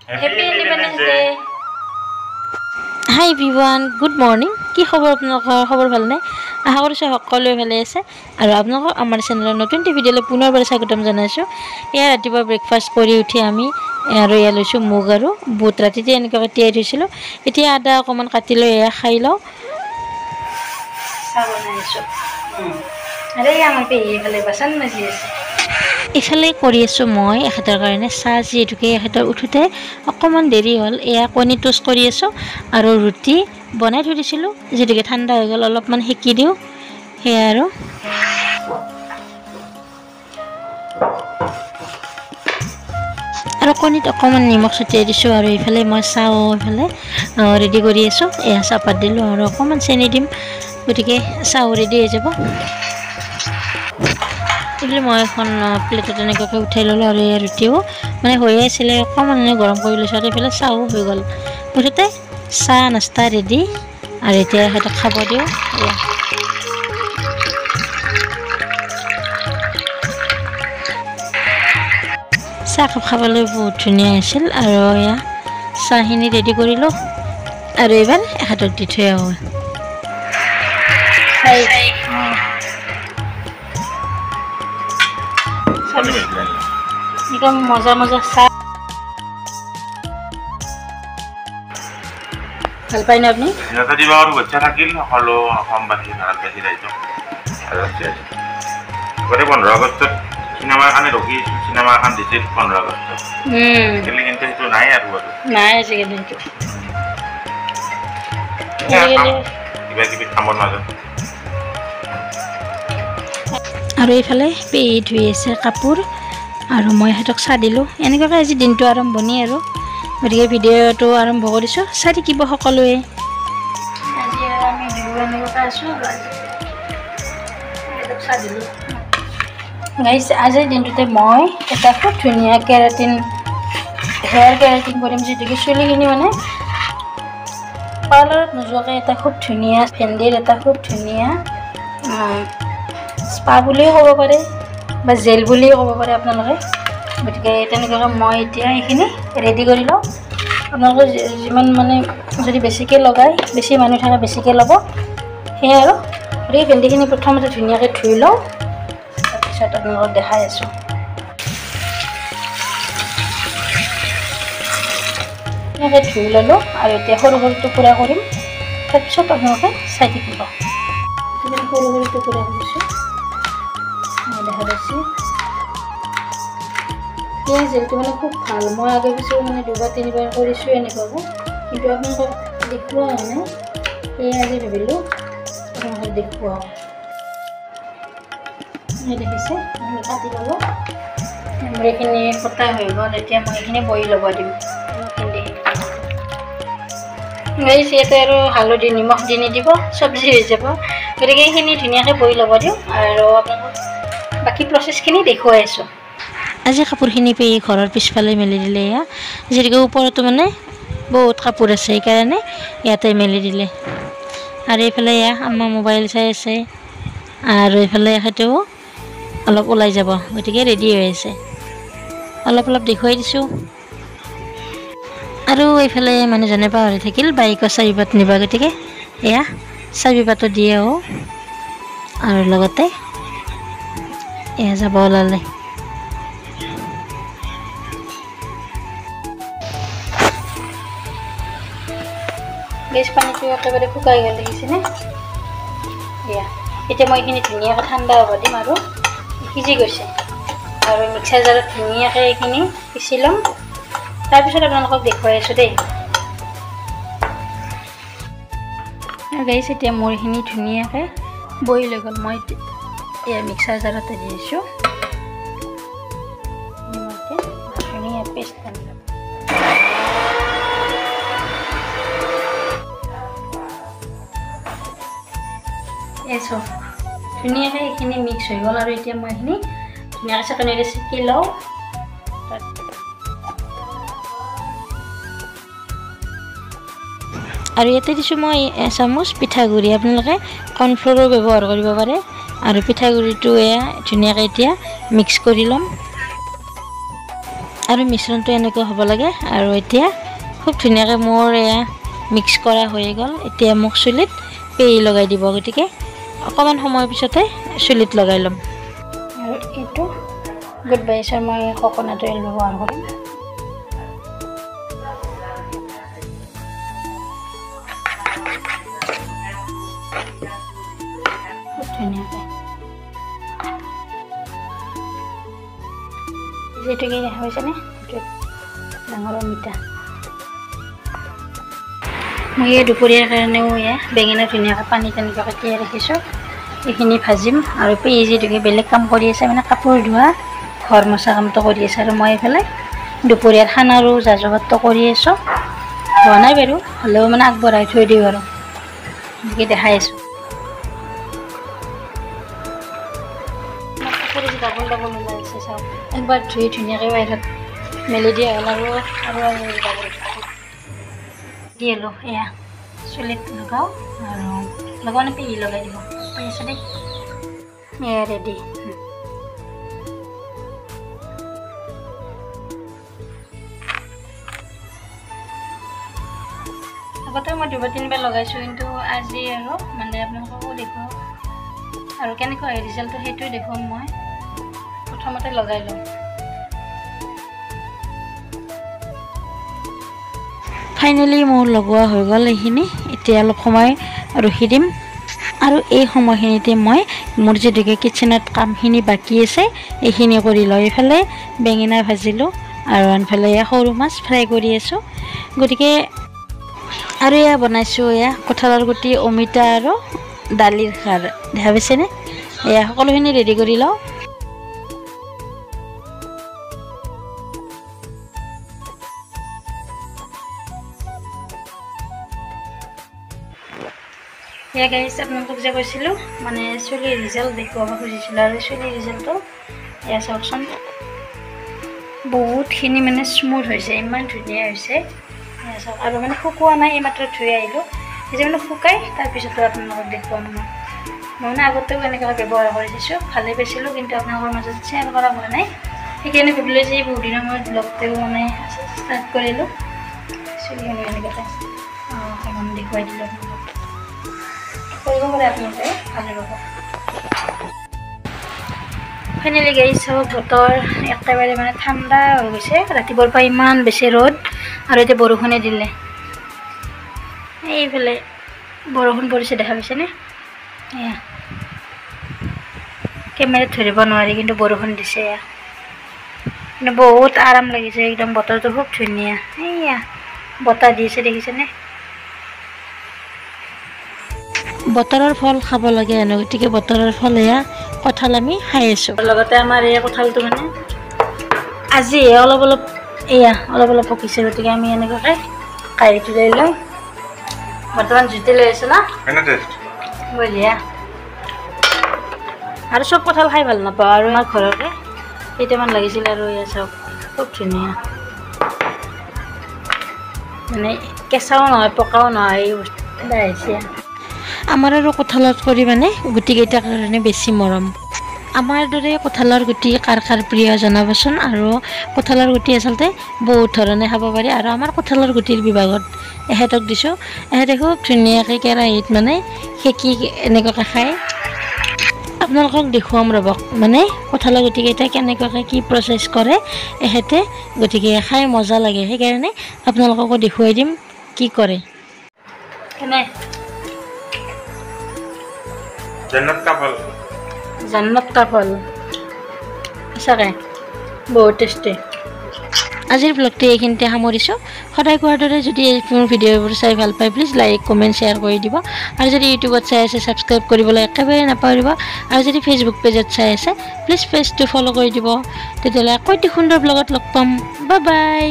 Happy Independence Day. Hi everyone, good morning. কি খবৰ আপোনালোকৰ খবৰ ভাল নে? আশা কৰিছো সকলোৱে ভালে আছে আৰু আপোনালোকক আমাৰ চেনেলৰ নতুন ভিডিঅ'লৈ পুনৰবাৰ স্বাগতম জনাইছো। এয়া ৰাতিপুৱা ব্ৰেকফাষ্ট কৰি উঠি আমি আৰু এয়া লৈছো মুগ আৰু বুট ৰাতিতে এনেকৈ তিয়াই থৈছিলো। এতিয়া আদা অকমান কাটি লৈ এয়া খাই লওঁ। চাহ বনাইছো। আৰে আমাৰ পেহী ফালে বাচন মাজি আছে। ইফালে কৰি আছো মই এখেতৰ কাৰণে চাহ যিহেতুকে এখেতৰ উঠোতে অকমান দেৰি হ'ল এয়া কণী টোষ্ট কৰি আছো আৰু ৰুটি বনাই থৈ দিছিলো যেতিকে ঠাণ্ডা হৈ গ'ল অলপমান হেকি দিও সেয়া আৰু কণীত অকমান নিমখ ছটিয়াই দিছো আৰু ইফালে মই চাহ ইফালে ৰেডি কৰি আছো এয়া চাহপাত দিলো আৰু অকমান চেনি দিম গতিকে চাহ ৰেডি হৈ যাব ইলে মই এখন প্লেটত এনেকৈ উঠাই ললো আৰু এই ৰুটিও মানে হৈ আছিল অকমান গৰম কৰি লৈছো আৰু ইফালে চাহও হৈ গ'ল মুঠতে চাহ নাস্তা ৰেডি আৰু এতিয়া হয়তো খাব দিও চাহ খাবলৈ বহুত ধুনীয়া আছিল আৰু এয়া চাহখিনি ৰেডি কৰিলো আৰু এবাৰ এহাতত দি থৈ আহো একদম মজা মজা চাহ ভাল পাই না আপনি এটা দিবা আর বাচ্চা থাকিল হলো সম্বাদি ভারত বেশি রাইতো আর আছে পরে 15 আগস্ট সিনেমা খানে রকি সিনেমা খান দিছিল 15 আগস্ট কিন্তু কিন্তু নাই আর বড় নাই আছে কিন্তু কিবা কিবি কামত নাযায় আৰু এইফালে পেহী ধুই আছে কাপোৰ আৰু মই হেতক চাহ দিলো এনেকৈ আজি দিনটো আৰম্ভণি আৰু গতিকে ভিডিঅ'টো আৰম্ভ কৰিছো চাই থাকিব সকলোৱে আজি আমি ভিডিঅ' এনেকৈ আছো হেতক চাহ দিলো গাইস আজিৰ দিনটোতে মই এটা খুব ধুনীয়া কেৰাটিন হেয়াৰ কেৰাটিন কৰিম যেটিকে চুলিখিনি মানে পাৰ্লাৰত নোযোৱাকৈ এটা খুব ধুনীয়া ফেন্ডিৰ এটা খুব ধুনীয়া স্পা বুলিও ক'ব পাৰে বা জেল বুলিও ক'ব পাৰে আপোনালোকে গতিকে তেনেকৈ মই এতিয়া এইখিনি ৰেডি কৰি লওঁ আপোনালোকে যিমান মানে যদি বেছিকৈ লগাই বেছি মানুহ থাকে বেছিকৈ ল'ব সেয়ে আৰু এই ভেন্দিখিনি প্ৰথমতে ধুনীয়াকৈ ধুই লওঁ তাৰপিছত আপোনালোকক দেখাই আছোঁ এনেকৈ ধুই ল'লোঁ আৰু এতিয়া সৰু সৰু টুকুৰা কৰিম তাৰপিছত আপোনালোকে চাই থাকিব সৰু সৰু টুকুৰা কৰিছোঁ দেখা পাইছে এই জেলটো মানে খুব ভাল মই আগে পিছে মানে দুবাৰ তিনিবাৰ কৰিছোঁ এনেকুৱাকৈ কিন্তু আপোনালোকক দেখুওৱা নাই এই আজি ভাবিলোঁ আপোনালোকক দেখুৱাওঁ দেখিছে আমি কাটি ল'লোঁ মোৰ এইখিনি কটা হৈ গ'ল এতিয়া মই এইখিনি বহি ল'ব দিম ইয়াতে আৰু হালধি নিমখ দি নিদিব চব্জি হৈ যাব গতিকে এইখিনি ধুনীয়াকৈ বহি ল'ব দিওঁ আৰু আপোনালোকক বাকী প্ৰচেছখিনি দেখুৱাই আছোঁ আজি কাপোৰখিনি পেহী ঘৰৰ পিছফালে মেলি দিলে এয়া যেনেকৈ ওপৰতো মানে বহুত কাপোৰ আছে সেইকাৰণে ইয়াতে মেলি দিলে আৰু এইফালে এয়া আমাৰ মোবাইল চাই আছে আৰু এইফালে এখেতেও অলপ ওলাই যাব গতিকে ৰেডি হৈ আছে অলপ অলপ দেখুৱাই দিছোঁ আৰু এইফালে মানুহজনে পাহৰি থাকিল বাইকৰ চাবিপাত নিব গতিকে এয়া চাবিপাতো দিয়ে আৰু লগতে এয়া যাব ওলালে গেছ পানীটো একেবাৰে শুকাই গ'ল দেখিছেনে এয়া এতিয়া মই এইখিনি ধুনীয়াকৈ ঠাণ্ডা হ'ব দিম আৰু সিজি গৈছে আৰু মিক্সাৰ জাৰত ধুনীয়াকৈ এইখিনি পিচি ল'ম তাৰপিছত আপোনালোকক দেখুৱাই আছোঁ দেই গাইছ এতিয়া মোৰ এইখিনি ধুনীয়াকৈ বইল হৈ গ'ল মই এয়া মিক্সাৰ জাৰতে দি দিছোঁ ধুনীয়া পেষ্ট বনাই ল'ম এইচব ধুনীয়াকৈ এইখিনি মিক্স হৈ গ'ল আৰু এতিয়া মই এইখিনি ধুনীয়াকৈ চাকনিৰে চেকি লওঁ আৰু ইয়াতে দিছোঁ মই এচামুচ পিঠাগুড়ি আপোনালোকে কৰ্ণফ্ল'ৰো ব্যৱহাৰ কৰিব পাৰে আৰু পিঠাগুড়িটো এয়া ধুনীয়াকৈ এতিয়া মিক্স কৰি ল'ম আৰু মিশ্ৰণটো এনেকৈ হ'ব লাগে আৰু এতিয়া খুব ধুনীয়াকৈ মোৰ এয়া মিক্স কৰা হৈ গ'ল এতিয়া মোক চুলিত পেৰি লগাই দিব গতিকে অকণমান সময়ৰ পিছতে চুলিত লগাই ল'ম আৰু এইটো গুড ভাইবছৰ মই কোকোনাট অইল ব্যৱহাৰ কৰিম খুব ধুনীয়াকৈ যেটুকুই দেখা পাইছেনে ডাঙৰ মিঠা মই এই দুপৰীয়াৰ কাৰণেও বেঙেনা ধুনীয়াকৈ পানী তেনেকুৱাকৈ তিয়াই ৰাখিছোঁ এইখিনি ভাজিম আৰু পেহী যিটোকে বেলেগ কাম কৰি আছে মানে কাপোৰ ধোৱা ঘৰ মচা কামটো কৰি আছে আৰু মই এইফালে দুপৰীয়াৰ খানাৰো যা যোগাৰটো কৰি আছোঁ হোৱা নাই বাৰু হ'লেও মানে আগবঢ়াই থৈ দিওঁ আৰু এনেকৈ দেখাই আছোঁ কাপোৰ ডাবল ডাবল ওলাইছে চাওক একবাৰ ধুই ধুনীয়াকৈ বাহিৰত মেলি দিয়া হ'ল আৰু দি ল'লোঁ এয়া চুলিত লগাওঁ আৰু লগাওঁনে পেহী লগাই দিব পাই আছে দেই এয়া ৰেডি আগতে মই 2-3বাৰ লগাইছোঁ কিন্তু আজি আৰু মানে আপোনালোককো দেখুৱাওঁ আৰু কেনেকুৱা হয় ৰিজাল্টটো সেইটোৱে দেখুৱাম মই প্ৰথমতে লগাই লওঁ ফাইনেলি মোৰ লগোৱা হৈ গ'ল এইখিনি এতিয়া অলপ সময় ৰখি দিম আৰু এই সময়খিনিতে মই মোৰ যিটোকে কিটচেনত কামখিনি বাকী আছে এইখিনি কৰি লওঁ এইফালে বেঙেনা ভাজিলোঁ আৰু আনফালে সৰু মাছ ফ্ৰাই কৰি আছোঁ গতিকে আৰু এয়া বনাইছোঁ এয়া কঁঠালৰ গুটি অমিতা আৰু দালিৰ খাৰ দেখা পাইছেনে এয়া সকলোখিনি ৰেডি কৰি লওঁ এয়া গাইছ আপোনালোকক যে কৈছিলোঁ মানে চুলিৰ ৰিজাল্ট দেখুৱাব খুজিছিলোঁ আৰু চুলিৰ ৰিজাল্টটো এয়া চাওকচোন বহুতখিনি মানে স্মুথ হৈছে ইমান ধুনীয়া হৈছে এয়া চাওক আৰু মানে শুকোৱা নাই এইমাত্ৰ ধুই আহিলোঁ এই যে মানে শুকাই তাৰপিছতো আপোনালোকক দেখুৱাম মই মানে আগতেও এনেকৈ ব্যৱহাৰ কৰি দিছোঁ ভালে পাইছিলোঁ কিন্তু আপোনালোকৰ মাজত শ্বেয়াৰ কৰা হোৱা নাই সেইকাৰণে ভাবিলোঁ যে বহুত দিনৰ মূৰত ব্লগটো মানে ষ্টাৰ্ট কৰিলোঁ চুলিখিনি এনেকৈ অকণমান দেখুৱাই দিলোঁ আপোনালোকক কৰিব পাৰে আপোনালোকে ভালে পাব ফাইনেলি গাইছ চাওক বতৰ একেবাৰে মানে ঠাণ্ডা হৈ গৈছে ৰাতিপুৱাৰ পৰা ইমান বেছি ৰ'দ আৰু এতিয়া বৰষুণে দিলে এইফালে বৰষুণ পৰিছে দেখা পাইছেনে এয়া কেমেৰাত ধৰিব নোৱাৰি কিন্তু বৰষুণ দিছে এয়া কিন্তু বহুত আৰাম লাগিছে একদম বতৰটো খুব ধুনীয়া এয়া বতাহ দিছে দেখিছেনে বতৰৰ ফল খাব লাগে এনে গতিকে বতৰৰ ফল এয়া কঁঠাল আমি খাই আছোঁ লগতে আমাৰ এই কঁঠালটো মানে আজি অলপ অলপ পকিছে গতিকে আমি এনেকুৱাকৈ কাঢ়িটো লৈ লওঁ বৰ্তমান জুতি লৈ আছোঁ না বঢ়িয়া আৰু চব কঁঠাল খাই ভাল নাপাওঁ আৰু আমাৰ ঘৰতে কেইটামান লাগিছিল আৰু এয়া চাওক খুব ধুনীয়া মানে কেঁচাও নহয় পকাও নহয় এই বস্তু এটা আহিছে আমাৰ আৰু কঁঠালত কৰি মানে গুটিকেইটাৰ কাৰণে বেছি মৰম আমাৰ দৰে কঁঠালৰ গুটি কাৰ কাৰ প্ৰিয় জনাবচোন আৰু কঁঠালৰ গুটি আচলতে বহুত ধৰণে খাব পাৰি আৰু আমাৰ কঁঠালৰ গুটিৰ বিভাগত এহেঁতক দিছোঁ এহেঁতে খুব ধুনীয়াকৈ কেৰাহীত মানে সেকি এনেকুৱাকৈ খায় আপোনালোকক দেখুৱাম ৰ'বক মানে কঁঠালৰ গুটিকেইটা কেনেকুৱাকৈ কি প্ৰচেছ কৰে এহেঁতে গতিকে খাই মজা লাগে সেইকাৰণে আপোনালোককো দেখুৱাই দিম কি কৰে কেনে জান্নাত কা ফল সঁচাকৈ বহুত টেষ্টি আজিৰ ব্লগটো এইখিনিতে সামৰিছোঁ সদায় কোৱাৰ দৰে যদি মোৰ ভিডিঅ'বোৰ চাই ভাল পায় প্লিজ লাইক কমেণ্ট শ্বেয়াৰ কৰি দিব আৰু যদি ইউটিউবত চাই আছে ছাবস্ক্ৰাইব কৰিবলৈ একেবাৰে নাপাহৰিব আৰু যদি ফেচবুক পেজত চাই আছে প্লিজ পেজটো ফ'ল' কৰি দিব তেতিয়াহ'লে আকৌ এটি সুন্দৰ ব্লগত লগ পাম বাই বাই